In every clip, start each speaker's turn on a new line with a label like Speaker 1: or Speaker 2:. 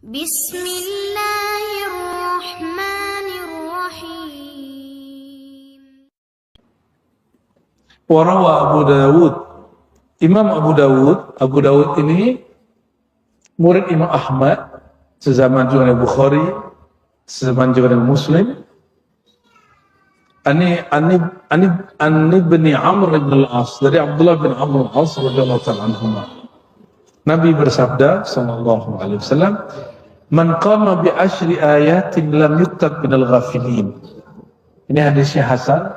Speaker 1: Bismillahirrahmanirrahim.
Speaker 2: Warawa Abu Dawud. Imam Abu Dawud ini murid Imam Ahmad, sezaman juga dengan Bukhari, sezaman juga dengan Muslim. Ani bin Amr bin al-As, dari Abdullah bin Amr bin al-As radhiyallahu ta'ala anhuma. Nabi bersabda sallallahu alaihi wasallam, "Man qama bi asyri ayatin lam yuktab minal ghafilin." Ini hadisnya hasan.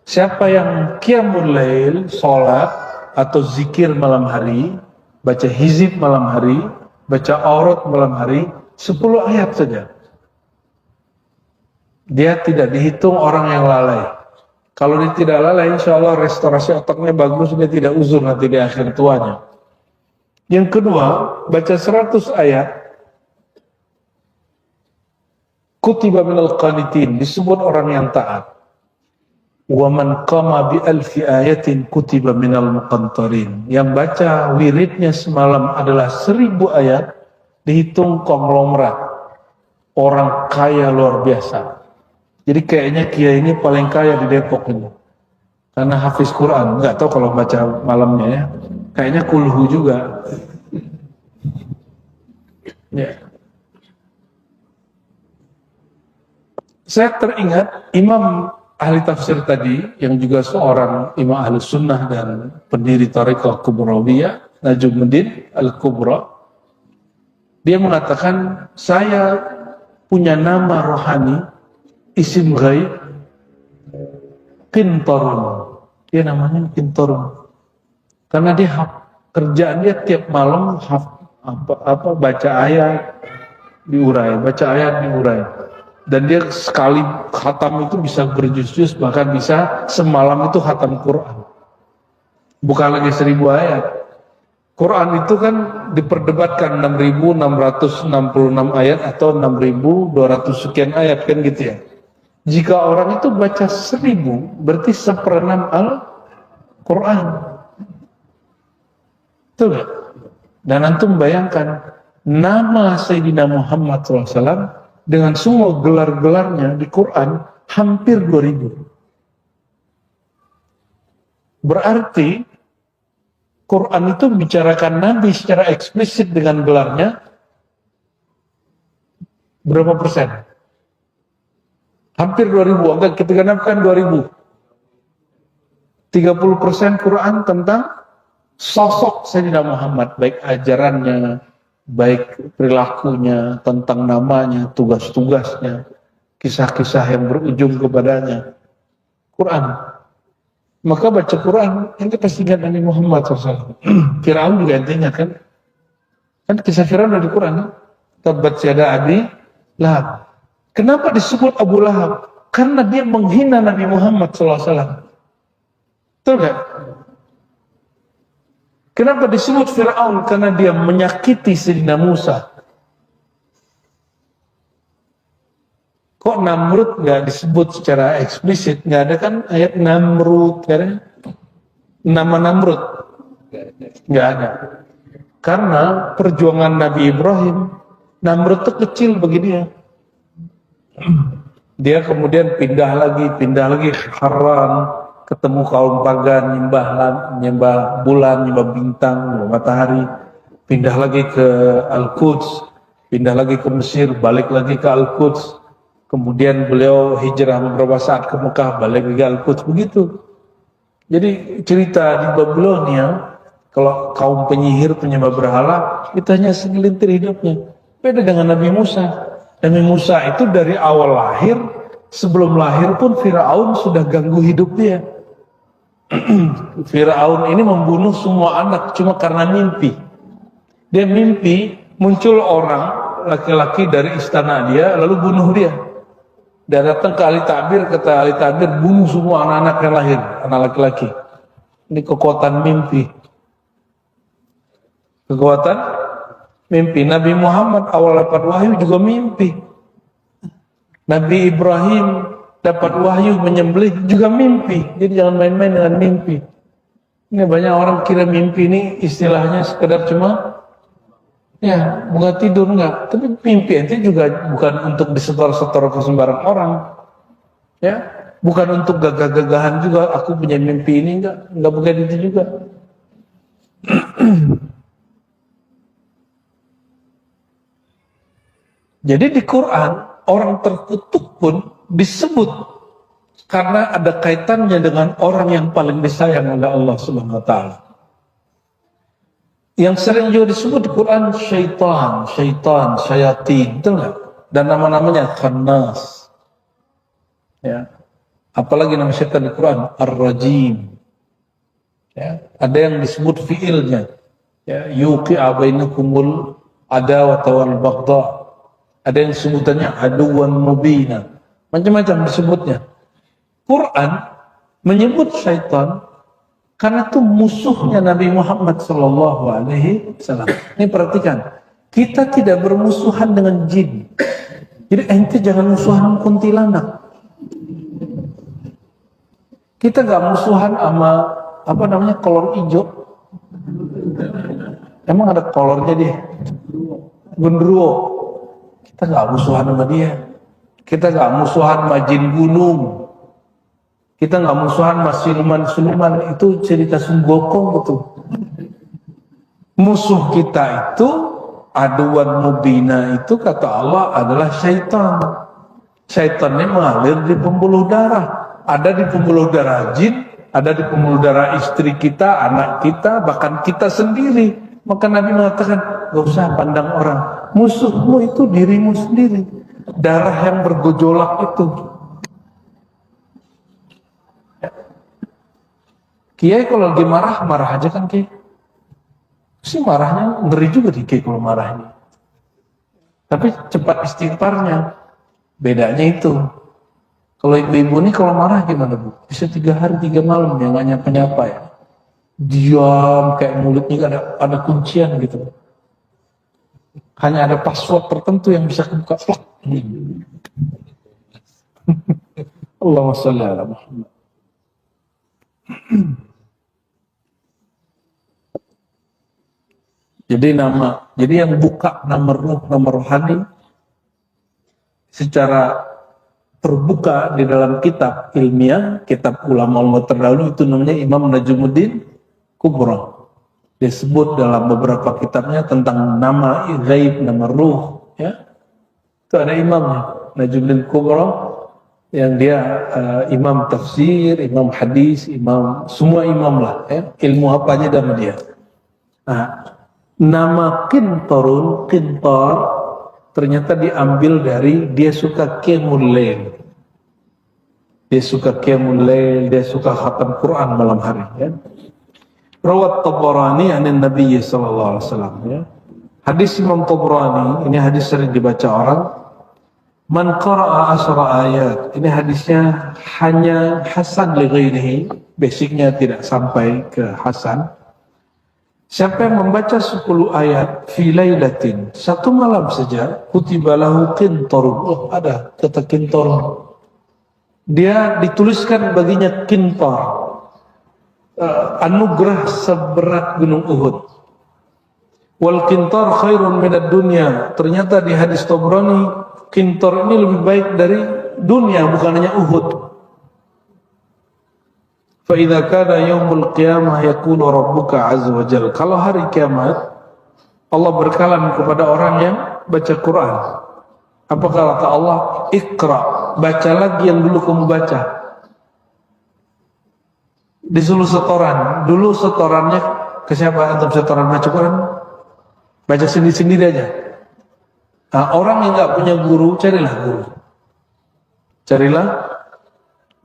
Speaker 2: Siapa yang qiyamul lail, salat atau zikir malam hari, baca hizib malam hari, baca aurat malam hari, 10 ayat saja, dia tidak dihitung orang yang lalai. Kalau dia tidak lalai, insya Allah restorasi otaknya bagus, dia tidak uzur nanti di akhir tuanya. Yang kedua, baca 100 ayat, kutiba minal qanitin, disebut orang yang taat. Wa man qama bi alfi ayatin kutiba minal muqantarin. Yang baca wiridnya semalam adalah 1000 ayat, dihitung konglomerat, orang kaya luar biasa. Jadi kayaknya kiai ini paling kaya di Depok ini, karena hafiz Quran. Nggak tahu kalau baca malamnya ya, kayaknya kulhu juga. Ya. Saya teringat Imam ahli tafsir tadi, yang juga seorang imam ahli sunnah dan pendiri Thariqah Kubrawiyah, Najmuddin Al-Kubra. Dia mengatakan, saya punya nama rohani, isim ghaib, Qintarun. Dia namanya Qintarun. Karena dia kerjaan dia tiap malam baca ayat diurai, baca ayat diurai. Dan dia sekali khatam itu bisa berjuz-juz, bahkan bisa semalam itu khatam Quran. Bukan lagi 1000 ayat. Quran itu kan diperdebatkan 6.666 ayat atau 6.200 sekian ayat kan gitu ya. Jika orang itu baca 1000, berarti 1/6 Al-Quran. Betul gak? Dan antum bayangkan, nama Sayyidina Muhammad SAW dengan semua gelar-gelarnya di Quran hampir 2000. Berarti Quran itu bicarakan Nabi secara eksplisit dengan gelarnya berapa persen? Hampir 2000, angka kita genapkan 2000. 30% Quran tentang sosok Sayyidina Muhammad, baik ajarannya, baik perilakunya, tentang namanya, tugas-tugasnya, kisah-kisah yang berujung kepadanya. Quran. Maka baca Quran, ente pasti ingat Nabi Muhammad SAW. Fir'aun juga ente ingat kan? Kan kisah Fir'aun ada di Quran. Tabbat yada Abi Lahab. Kenapa disebut Abu Lahab? Karena dia menghina Nabi Muhammad SAW. Betul gak? Kenapa disebut Fir'aun? Karena dia menyakiti Sayyidina Musa. Kok Namrud nggak disebut secara eksplisit? Nggak ada kan ayat Namrud, kan? Nama Namrud nggak ada. Karena perjuangan Nabi Ibrahim, Namrud itu kecil bagi dia. Dia kemudian pindah lagi Haran, ketemu kaum pagan, nyembah bulan, nyembah bintang, nyembah matahari. Pindah lagi ke Al-Quds, pindah lagi ke Mesir, balik lagi ke Al-Quds. Kemudian beliau hijrah beberapa saat ke Mekah, balik lagi Al-Quds, begitu. Jadi cerita di Babilonia, kalau kaum penyihir, penyembah berhala, itu hanya segelintir hidupnya. Beda dengan Nabi Musa. Nabi Musa itu dari awal lahir, sebelum lahir pun Fir'aun sudah ganggu hidup dia. Fir'aun ini membunuh semua anak cuma karena mimpi. Dia mimpi muncul orang laki-laki dari istana dia, lalu bunuh dia. Dia datang ke ahli takbir, kata ahli takbir, bunuh semua anak-anak yang lahir, anak laki-laki. Ini kekuatan mimpi. Kekuatan mimpi. Nabi Muhammad awal dapat wahyu juga mimpi. Nabi Ibrahim dapat wahyu menyembelih juga mimpi. Jadi jangan main-main dengan mimpi. Ini banyak orang kira mimpi ini istilahnya sekedar cuma Ya, bukan tidur enggak. Tapi mimpi ente juga bukan untuk disetor-setor ke sembarang orang. Ya, bukan untuk gagah-gagahan juga. Aku punya mimpi ini enggak bukan itu juga. Jadi di Quran orang terkutuk pun disebut karena ada kaitannya dengan orang yang paling disayang oleh Allah Subhanahu wa taala. Yang sering juga disebut di Quran syaitan, syayatin, betul nggak? Dan nama-namanya khannas. Ya. Apalagi nama syaitan di Quran ar-rajim. Ya. Ada yang disebut fiilnya. Ya, yuqi'a bainakumul adawata wal baghdha. Ada yang sebutannya aduwan mubina. Macam-macam disebutnya. Quran menyebut syaitan karena itu musuhnya Nabi Muhammad Sallallahu Alaihi Wasallam. Ini perhatikan, kita tidak bermusuhan dengan jin. Jadi ente jangan musuhan kuntilanak. Kita nggak musuhan sama apa namanya kolor hijau. Emang ada kolornya dia. Gendruwo. Kita nggak musuhan sama dia. Kita nggak musuhan sama jin gunung. Kita nggak musuhan sama siluman-siluman, itu cerita Sunggokong itu. Musuh kita itu aduan mubina itu kata Allah adalah syaitan. Syaitan ini mengalir di pembuluh darah. Ada di pembuluh darah jin, ada di pembuluh darah istri kita, anak kita, bahkan kita sendiri. Maka Nabi mengatakan, gak usah pandang orang. Musuhmu itu dirimu sendiri. Darah yang bergejolak itu. Kiai kalau lagi marah aja kan Kiai. Si marahnya ngeri juga di Kiai kalau marah ini. Tapi cepat istighfarnya. Bedanya itu. Kalau ibu-ibu ini kalau marah gimana Bu? Bisa 3 hari 3 malam ya nggak nyapa-nyapa ya. Diam kayak mulutnya ada kuncian gitu. Hanya ada password tertentu yang bisa kebuka. Allahumma sholli ala Muhammad. Jadi yang buka nama rohani secara terbuka di dalam kitab ilmiah, kitab ulama terdahulu itu namanya Imam Najmuddin Kubra. Disebut dalam beberapa kitabnya tentang nama gaib, nama ruh, ya. Itu ada imamnya, Najmuddin Kubra, yang dia imam tafsir, imam hadis, semua imam lah, ya. Ilmu apa aja dalam dia. Nah, nama Qintar ternyata diambil dari dia suka qiyamul lail. Dia suka qiyamul lail, dia suka khatam Quran malam hari, ya. Rawat Tabarani anin Nabi sallallahu alaihi wasallam, ya. Hadis Imam Tabarani, ini hadis sering dibaca orang. Man qara'a asra ayat. Ini hadisnya hanya hasan li ghairihi, basicnya tidak sampai ke hasan. Siapa yang membaca 10 ayat fi lailatin, satu malam saja, kutiba lahu qintarun. Oh, ada kata qintar. Dia dituliskan baginya qintar, anugerah seberat gunung Uhud. Wal qintar khairun minad dunya. Ternyata di hadis Tabrani, qintar ini lebih baik dari dunia, bukan hanya Uhud. فَإِذَا كَانَ يَوْمُ الْقِيَامَةِ يَقُولُ رَبُّكَ عَزَّ وَجَلَّ. Kalau hari kiamat, Allah berkalam kepada orang yang baca Quran. Apa kata Allah? Iqra, baca lagi yang dulu kamu baca. Disuruh setoran. Dulu setorannya ke siapa? Antum setoran baca Quran? Baca sendiri-sendiri aja. Nah, orang yang nggak punya guru, carilah guru. Carilah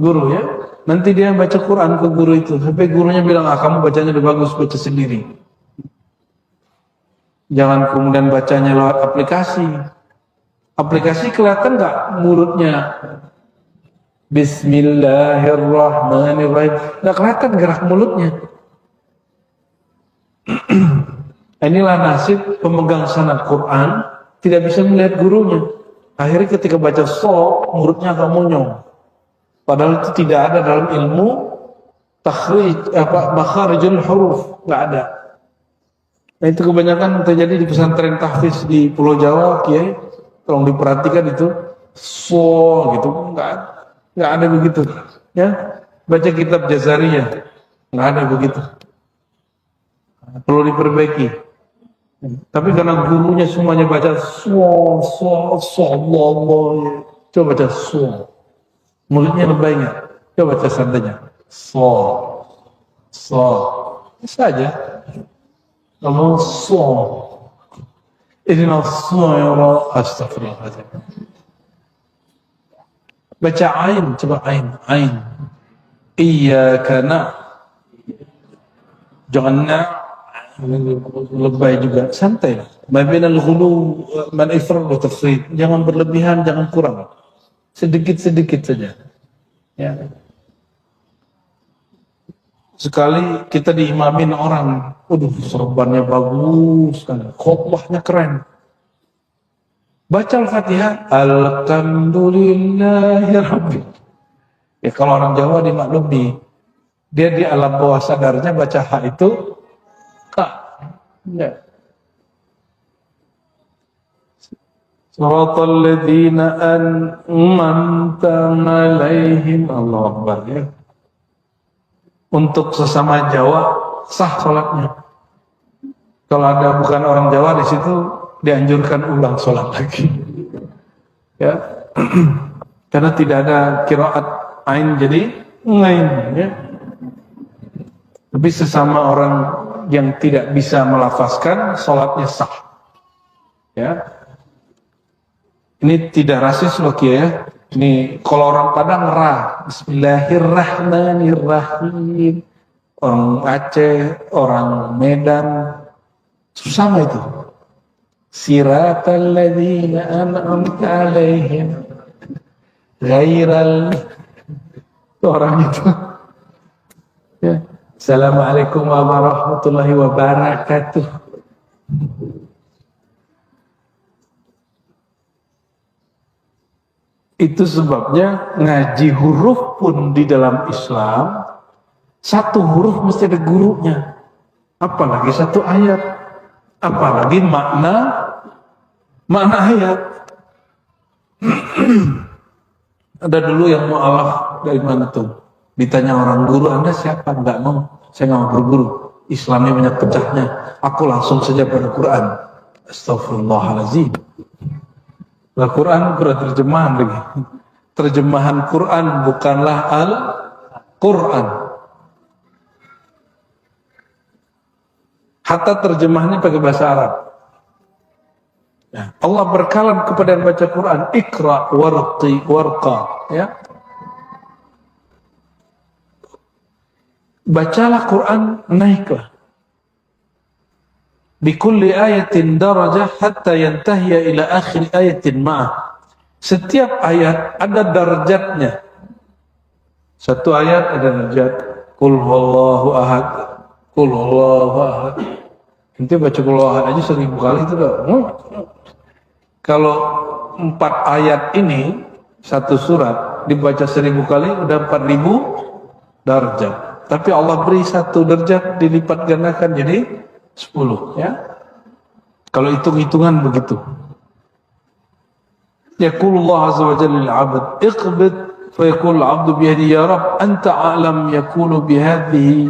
Speaker 2: guru, ya. Nanti dia baca Quran ke guru itu, sampai gurunya bilang, kamu bacanya udah bagus, baca sendiri. Jangan kemudian bacanya lewat aplikasi. Aplikasi kelihatan nggak mulutnya? Bismillahirrahmanirrahim. Nggak kelihatan gerak mulutnya. Inilah nasib pemegang sanad Quran, tidak bisa melihat gurunya. Akhirnya ketika baca mulutnya agak monyong. Padahal itu tidak ada dalam ilmu takhrij makharijul huruf, nggak ada. Nah itu kebanyakan terjadi di pesantren tahfiz di Pulau Jawa, Kiai. Tolong diperhatikan itu, gitu, nggak ada begitu. Ya, baca kitab Jazariyah, nggak ada begitu. Perlu diperbaiki. Tapi karena gurunya semuanya baca Allah, coba baca mulutnya lebay nggak? Coba baca santainya, bisa aja. Kalau ini astagfirullahaladzim. Baca ain, coba ain. Iyyaka jangan lebay juga, santai. Mabinal ghulu man ifrat wa tafrid. Jangan berlebihan, jangan kurang. Sedikit-sedikit saja. Ya. Sekali kita diimamin orang, sorbannya bagus kan, khotbahnya keren. Baca Al-Fatihah, Alhamdulillahirabbil. Ya kalau orang Jawa dimaklumi, dia di alam bawah sadarnya baca ha itu kak. Ya. Shiratal ladzina an'amta 'alaihim. Allahu Akbar ya. Untuk sesama Jawa sah sholatnya. Kalau ada bukan orang Jawa di situ dianjurkan ulang sholat lagi. Ya, karena tidak ada qiraat ain jadi ngain. Ya. Tapi sesama orang yang tidak bisa melafazkan sholatnya sah. Ya, ini tidak rasis loh ya. Ini kalau orang Padang Bismillahirrahmanirrahim. Orang Aceh, orang Medan, sama itu. Siratal ladzina an'amta 'alaihim ghairal orang itu. Ya. Assalamualaikum warahmatullahi wabarakatuh. Itu sebabnya ngaji huruf pun di dalam Islam, satu huruf mesti ada gurunya. Apalagi satu ayat. Apalagi makna ayat. Ada dulu yang mu'alaf dari mana tuh? Ditanya orang, guru Anda siapa? Enggak mau, saya nggak mau berguru. Islamnya banyak pecahnya. Aku langsung saja pada Quran. Astaghfirullahaladzim. Al-Quran terjemahan lagi. Terjemahan Quran bukanlah Al-Quran. Hatta terjemahannya pakai bahasa Arab. Ya. Allah berkalam kepada yang baca Quran, Iqra warqa. Ya. Bacalah Quran, naiklah. Bikulli ayatin darajah hatta yantahiya ila akhir ayatin ma'ah. Setiap ayat ada darjatnya. Satu ayat ada darjat Qul huwallahu ahad. Qul huwallahu ahad. Nanti baca Qul huwallahu ahad aja 1000 kali itu dah. Kalau 4 ayat ini satu surat dibaca 1000 kali udah 4000 darjat. Tapi Allah beri satu darjat dilipat gandakan jadi 10 ya. Kalau hitung-hitungan begitu. Yaqulullah azza wa jalla lil 'abd iqbid fa yaqul 'abdu bi yadi ya rab anta a'lam yaqulu bi hadhihi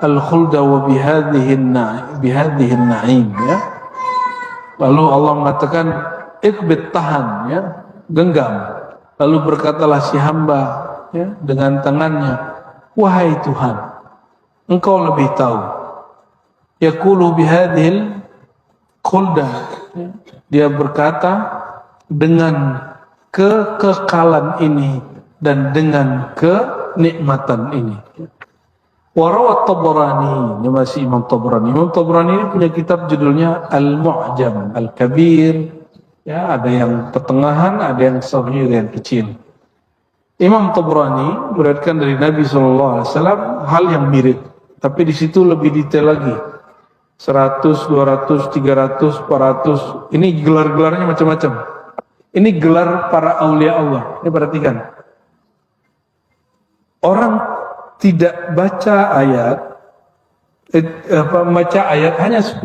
Speaker 2: al-khulda wa bi hadhihi an-na'im ya. Lalu Allah mengatakan iqbid, tahan ya, genggam. Lalu berkatalah si hamba ya dengan tangannya, wahai Tuhan, Engkau lebih tahu. Yaqulu bihadhil khulda. Dia berkata dengan kekekalan ini dan dengan kenikmatan ini. Warawat Tabrani, ini masih Imam Tabrani. Imam Tabrani ini punya kitab judulnya Al-Mu'jam Al-Kabir. Ya, ada yang pertengahan, ada yang saghir, yang kecil. Imam Tabrani meriwayatkan dari Nabi SAW hal yang mirip, tapi di situ lebih detail lagi. 100, 200, 300, 400. Ini gelar-gelarnya macam-macam. Ini gelar para aulia Allah. Ini perhatikan. Orang tidak baca ayat Baca ayat hanya 10,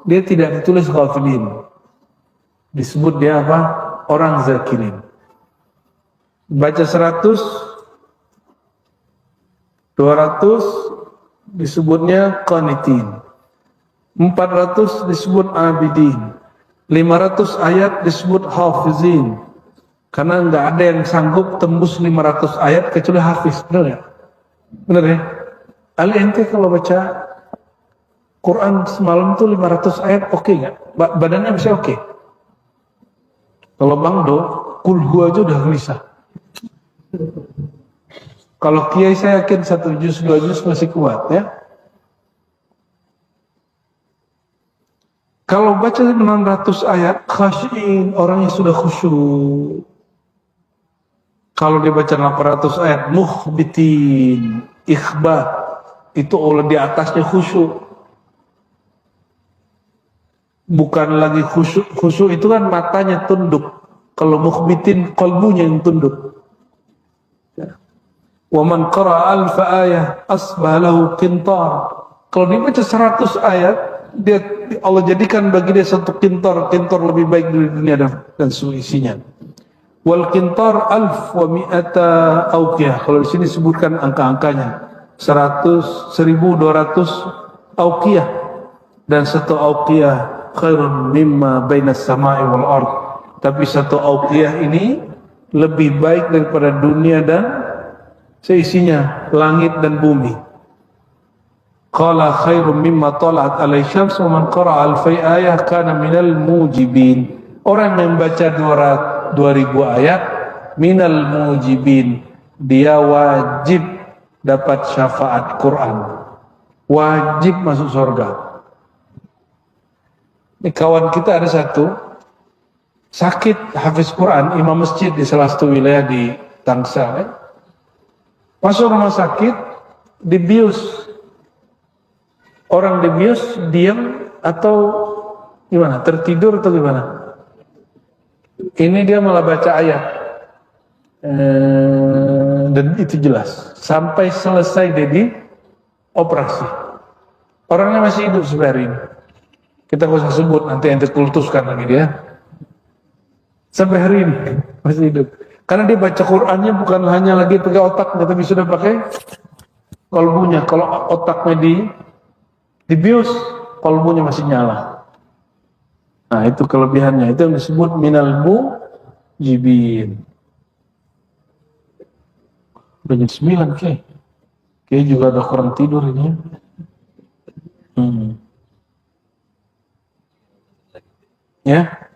Speaker 2: dia tidak ditulis ghafilin. Disebut dia apa? Orang zakirin. Baca 100, 200 disebutnya qanitin. 400 disebut abidin. 500 ayat disebut hafizin. Karena nggak ada yang sanggup tembus 500 ayat kecuali hafiz, benar ya? Benar ya? Ali ente kalau baca Quran semalam tuh 500 ayat oke nggak? Badannya bisa oke? Kalau Bang Do, kulhu aja udah gelisah. Kalau kiai saya yakin 1 juz 2 juz masih kuat ya. Kalau baca 600 ayat khasyin, orangnya sudah khusyuk. Kalau dia baca 800 ayat mukhbitin, ikhbat, itu oleh di atasnya khusyuk. Bukan lagi khusyuk. Khusyuk itu kan matanya tunduk. Kalau mukhbitin, qalbunya yang tunduk. Wa man qara'a alfa ayah asbah lahu qintar. Kalau dia baca 100 ayat, dia Allah jadikan bagi dia satu qintar lebih baik dari dunia dan seisinya. Wal qintar alf wa mi'ata auqiyah. Kalau di sini sebutkan angka-angkanya. 100, 1200 auqiyah, dan satu auqiyah khairun mimma bainas sama'i wal ard. Tapi satu auqiyah ini lebih baik daripada dunia dan seisinya, langit dan bumi. Qala khairum mimma tala'at alai syams wa man qara'a alfai ayah kana minal mujibin. Orang yang membaca 2000 ayat minal mujibin, dia wajib dapat syafaat Quran, wajib masuk surga. Ini kawan kita ada satu sakit, hafiz Quran, imam masjid di salah satu wilayah di Tangsel. Masuk rumah sakit, dibius. Orang dibius diam atau gimana? Tertidur atau gimana? Ini dia malah baca ayat. Dan itu jelas. Sampai selesai dia di operasi. Orangnya masih hidup sampai hari ini. Kita nggak usah sebut, nanti ente kultuskan lagi dia. Sampai hari ini masih hidup. Karena dia baca Qur'annya bukan hanya lagi pakai otaknya, tapi sudah pakai kolbunya. Kalau otaknya dibius, kolbunya masih nyala. Nah itu kelebihannya, itu yang disebut minal mujibin. Udah jam 9 kayak juga ada kurang tidur ini. Ya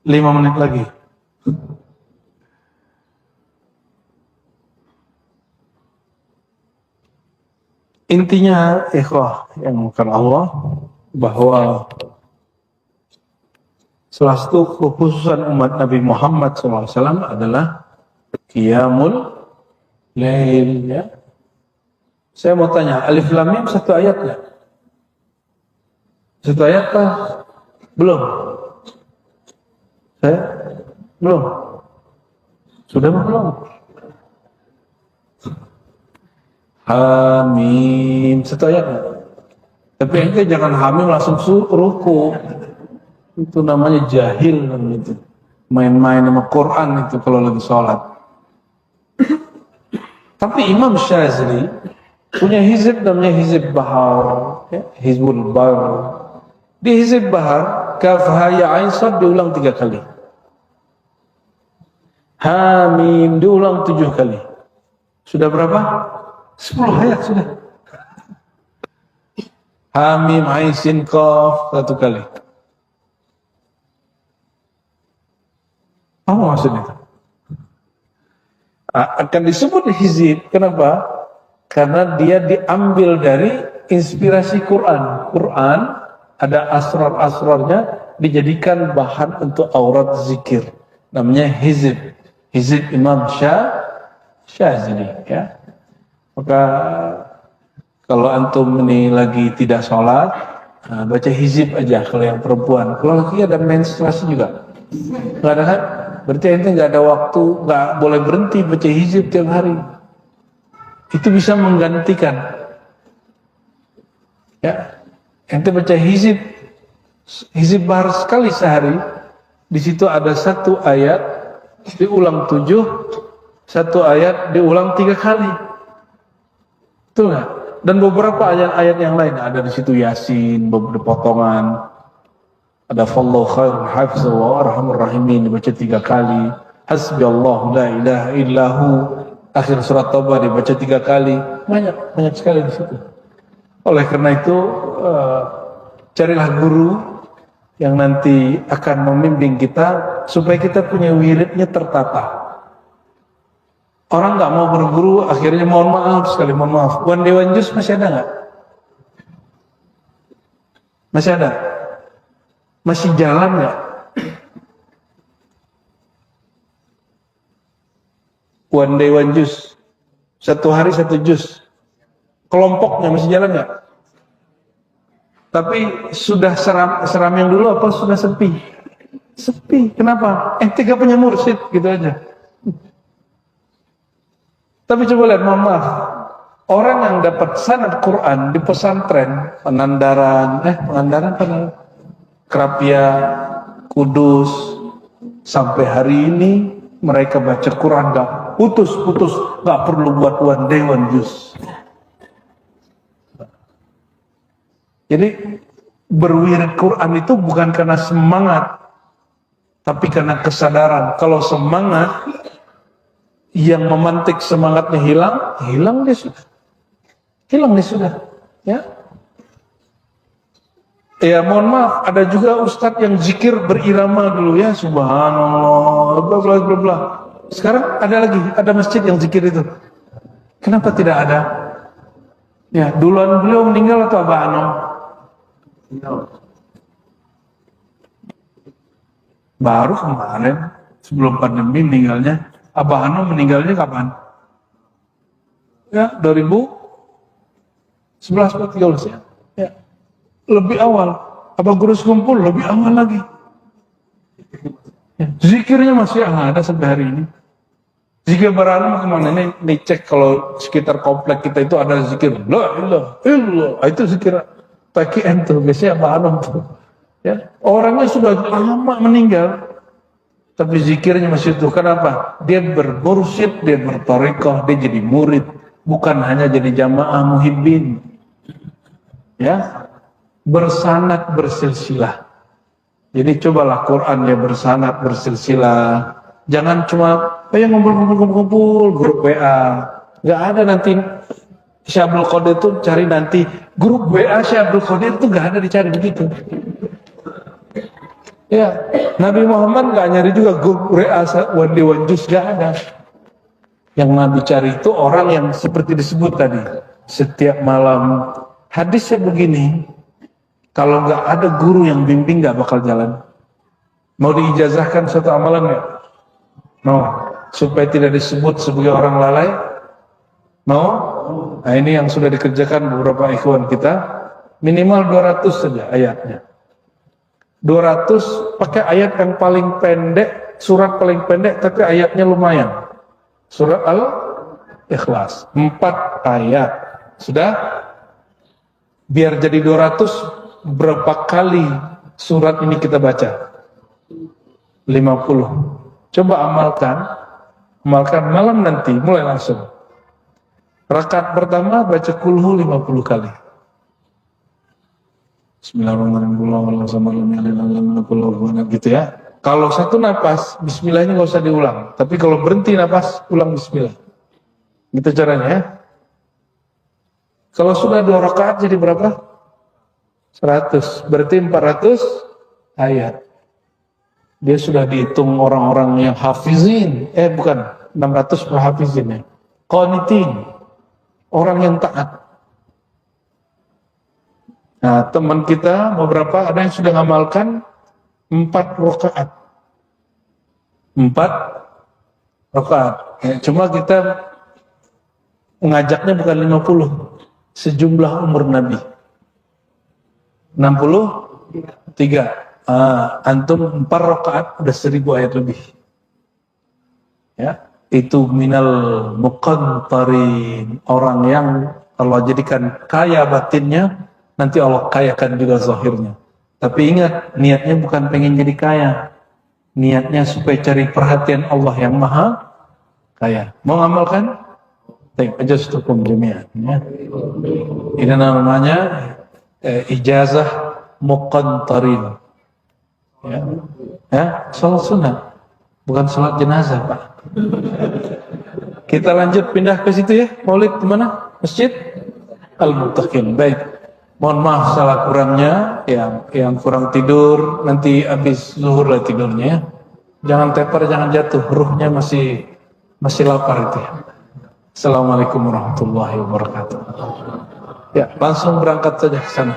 Speaker 2: 5 menit lagi. Intinya ikhwah yang bukan Allah, bahwa salah satu kekhususan umat Nabi Muhammad SAW adalah qiyamul lail, ya. Saya mau tanya, alif lam mim satu ayat nggak? Satu ayat kah? Belum. Saya belum. Sudah belum? Hamim satu ayat nggak? Tapi ente jangan hamim langsung ruku. Itu namanya jahil itu. Main-main sama Quran itu kalau lagi sholat. Tapi Imam Syazili punya hizib namanya Hizib Bahar, ya? Hizbul Bahar. Di Hizib Bahar, kaf ha ya ain sad diulang 3 kali. Hamim diulang 7 kali. Sudah berapa? 10 ayat sudah. Hamim ain sin qaf 1 kali. Apa maksudnya itu? Akan disebut hizib. Kenapa? Karena dia diambil dari inspirasi Quran. Quran ada asrar-asrarnya dijadikan bahan untuk aurat zikir. Namanya hizib. Hizib Imam Syazili, ya. Maka kalau antum ini lagi tidak sholat, baca hizib aja kalau yang perempuan. Kalau laki ada menstruasi juga. Nggak ada kan? Berarti ente nggak ada waktu, nggak boleh berhenti baca hizib tiap hari. Itu bisa menggantikan Ya, ente baca hizib bahar sekali sehari, di situ ada satu ayat diulang 7, satu ayat diulang 3 kali. Betul nggak? Dan beberapa ayat-ayat yang lain ada di situ Yasin, beberapa potongan. Ada fallahu khairul hafiz wa arhamur rahimin dibaca 3 kali. Hasbiyallahu la ilaha illahu akhir surat Taubah dibaca 3 kali. Banyak sekali di situ. Oleh karena itu carilah guru yang nanti akan membimbing kita supaya kita punya wiridnya tertata. Orang nggak mau berguru, akhirnya mohon maaf. One Day One Juice masih ada nggak? Masih ada? Masih jalan nggak? One Day One Juice, 1 hari 1 jus. Kelompoknya masih jalan nggak? Tapi sudah seram yang dulu apa sudah sepi? Sepi. Kenapa? Gak punya mursyid gitu aja. Tapi coba lihat, mohon maaf, orang yang dapat sanad Quran di pesantren, Pangandaran, Krapia, Kudus, sampai hari ini mereka baca Quran gak putus-putus, gak perlu buat one day one juice. Jadi berwirid Quran itu bukan karena semangat, tapi karena kesadaran. Kalau semangat yang memantik semangatnya hilang dia sudah. Ya. Ya mohon maaf, ada juga ustadz yang zikir berirama dulu ya, subhanallah, bla bla bla bla. Sekarang ada masjid yang zikir itu. Kenapa tidak ada? Ya, duluan beliau meninggal atau Abah Anom? Baru kemarin sebelum pandemi meninggalnya. Abah Anom meninggalnya kapan? Ya, 2011 ya. Ya. Lebih awal. Abah Gurus kumpul lebih awal lagi. Ya. Zikirnya masih ada sampai hari ini. Zikir beralam kemana? Ini cek kalau sekitar komplek kita itu ada zikir. La ilaha illallah. Itu zikir PKN tuh. Biasanya Abah Anom tuh. Ya. Orangnya sudah lama meninggal. Tapi zikirnya masih utuh. Kenapa? Dia bermursyid, dia berthariqah, dia jadi murid. Bukan hanya jadi jamaah muhibbin. Ya, bersanad bersilsilah. Jadi cobalah Quran ya bersanad bersilsilah. Jangan cuma ngumpul grup WA. Gak ada nanti Syekh Abdul Qadir itu cari nanti grup WA Syekh Abdul Qadir itu gak ada dicari begitu. Ya, Nabi Muhammad nggak nyari juga grup WA one day one juice, nggak ada. Yang Nabi cari itu orang yang seperti disebut tadi, setiap malam. Hadisnya begini, kalau nggak ada guru yang bimbing nggak bakal jalan. Mau diijazahkan suatu amalan nggak? Mau, supaya tidak disebut sebagai orang lalai? Mau? Nah ini yang sudah dikerjakan beberapa ikhwan kita, minimal 200 saja ayatnya. 200 pakai ayat yang paling pendek, surat paling pendek tapi ayatnya lumayan. Surat Al-Ikhlas 4 ayat. Sudah? Biar jadi 200, berapa kali surat ini kita baca? 50. Coba amalkan malam nanti, mulai langsung. Rakaat pertama baca kulhu 50 kali. Bismillahirrahmanirrahim gitu ya. Kalau satu napas, bismillahnya nggak usah diulang. Tapi kalau berhenti napas, ulang bismillah. Gitu caranya ya. Kalau sudah 2 rakaat jadi berapa? 100. Berarti 400 ayat. Dia sudah dihitung orang-orang yang hafizin. Bukan, 600 hafizin ya. Qanitin. Orang yang taat. Nah, teman kita beberapa ada yang sudah ngamalkan 4 rakaat. 4 rakaat. Ya, cuma kita mengajaknya bukan 50. Sejumlah umur Nabi. 63. Antum 4 rakaat udah 1000 ayat lebih. Ya, itu minal muqantarin, orang yang Allah jadikan kaya batinnya nanti Allah kayakan juga zahirnya. Tapi ingat, niatnya bukan pengen jadi kaya. Niatnya supaya cari perhatian Allah yang maha kaya. Mau ngamalkan? Ajastukum jami'an. Ya. Ini namanya ijazah muqantarin. Ya, salat sunnah. Bukan salat jenazah, Pak. Kita lanjut pindah ke situ ya. Maulid di mana? Masjid Al-Muttaqin. Baik. Mohon maaf salah kurangnya, yang kurang tidur nanti habis zuhur lah tidurnya ya. Jangan tepar, jangan jatuh, ruhnya masih lapar itu ya. Assalamualaikum warahmatullahi wabarakatuh. Ya, langsung berangkat saja ke sana.